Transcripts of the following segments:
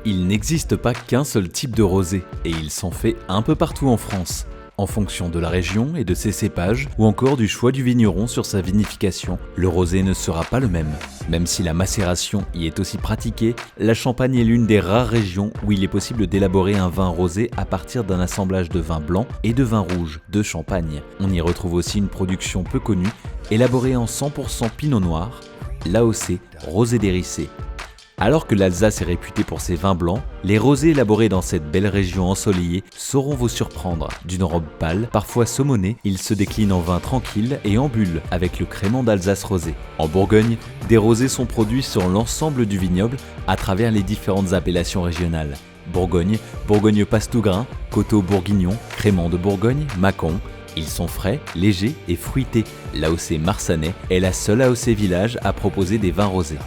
Il n'existe pas qu'un seul type de rosé, et ils sont faits un peu partout en France, en fonction de la région et de ses cépages, ou encore du choix du vigneron sur sa vinification. Le rosé ne sera pas le même. Même si la macération y est aussi pratiquée, la Champagne est l'une des rares régions où il est possible d'élaborer un vin rosé à partir d'un assemblage de vin blanc et de vin rouge de Champagne. On y retrouve aussi une production peu connue, élaborée en 100% pinot noir, l'AOC rosé d'Hérissé. Alors que l'Alsace est réputée pour ses vins blancs, les rosés élaborés dans cette belle région ensoleillée sauront vous surprendre. D'une robe pâle, parfois saumonée, ils se déclinent en vin tranquille et en bulle avec le crément d'Alsace rosé. En Bourgogne, des rosés sont produits sur l'ensemble du vignoble à travers les différentes appellations régionales. Bourgogne, Bourgogne-Pastougrain, Coteaux-Bourguignon, Crément de Bourgogne, Mâcon. Ils sont frais, légers et fruités. L'AOC Marsanais est la seule AOC Village à proposer des vins rosés.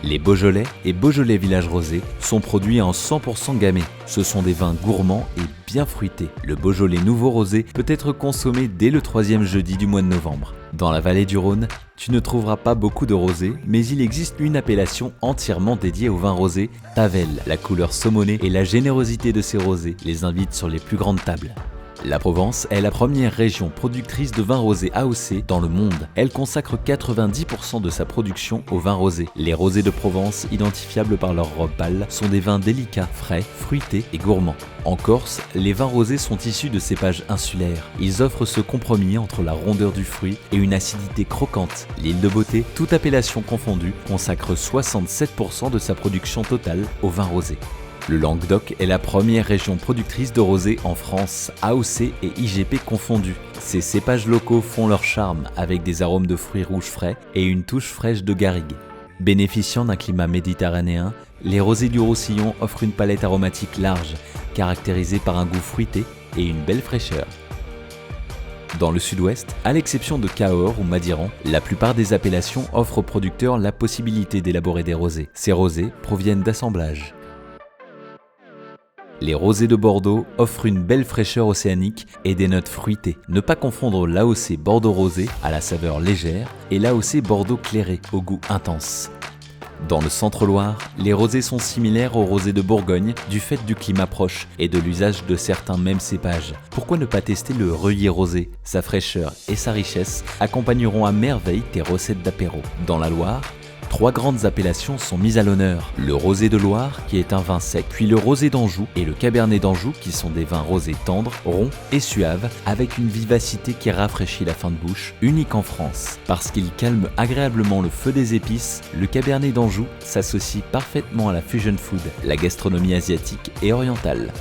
Les Beaujolais et Beaujolais Village Rosé sont produits en 100% gamay. Ce sont des vins gourmands et bien fruités. Le Beaujolais Nouveau Rosé peut être consommé dès le 3e jeudi du mois de novembre. Dans la vallée du Rhône, tu ne trouveras pas beaucoup de rosés, mais il existe une appellation entièrement dédiée au vin rosé, Tavel. La couleur saumonée et la générosité de ces rosés les invitent sur les plus grandes tables. La Provence est la première région productrice de vin rosé AOC dans le monde. Elle consacre 90% de sa production au vin rosé. Les rosés de Provence, identifiables par leur robe pâle, sont des vins délicats, frais, fruités et gourmands. En Corse, les vins rosés sont issus de cépages insulaires. Ils offrent ce compromis entre la rondeur du fruit et une acidité croquante. L'île de Beauté, toute appellation confondue, consacre 67% de sa production totale au vin rosé. Le Languedoc est la première région productrice de rosé en France, AOC et IGP confondus. Ces cépages locaux font leur charme avec des arômes de fruits rouges frais et une touche fraîche de garrigue. Bénéficiant d'un climat méditerranéen, les rosés du Roussillon offrent une palette aromatique large, caractérisée par un goût fruité et une belle fraîcheur. Dans le sud-ouest, à l'exception de Cahors ou Madiran, la plupart des appellations offrent aux producteurs la possibilité d'élaborer des rosés. Ces rosés proviennent d'assemblages. Les rosés de Bordeaux offrent une belle fraîcheur océanique et des notes fruitées. Ne pas confondre l'AOC Bordeaux rosé à la saveur légère et l'AOC Bordeaux clairé au goût intense. Dans le centre-Loire, les rosés sont similaires aux rosés de Bourgogne du fait du climat proche et de l'usage de certains mêmes cépages. Pourquoi ne pas tester le Reuillet rosé? Sa fraîcheur et sa richesse accompagneront à merveille tes recettes d'apéro. Dans la Loire, 3 grandes appellations sont mises à l'honneur. Le rosé de Loire, qui est un vin sec, puis le rosé d'Anjou et le cabernet d'Anjou, qui sont des vins rosés tendres, ronds et suaves, avec une vivacité qui rafraîchit la fin de bouche, unique en France. Parce qu'il calme agréablement le feu des épices, le cabernet d'Anjou s'associe parfaitement à la fusion food, la gastronomie asiatique et orientale.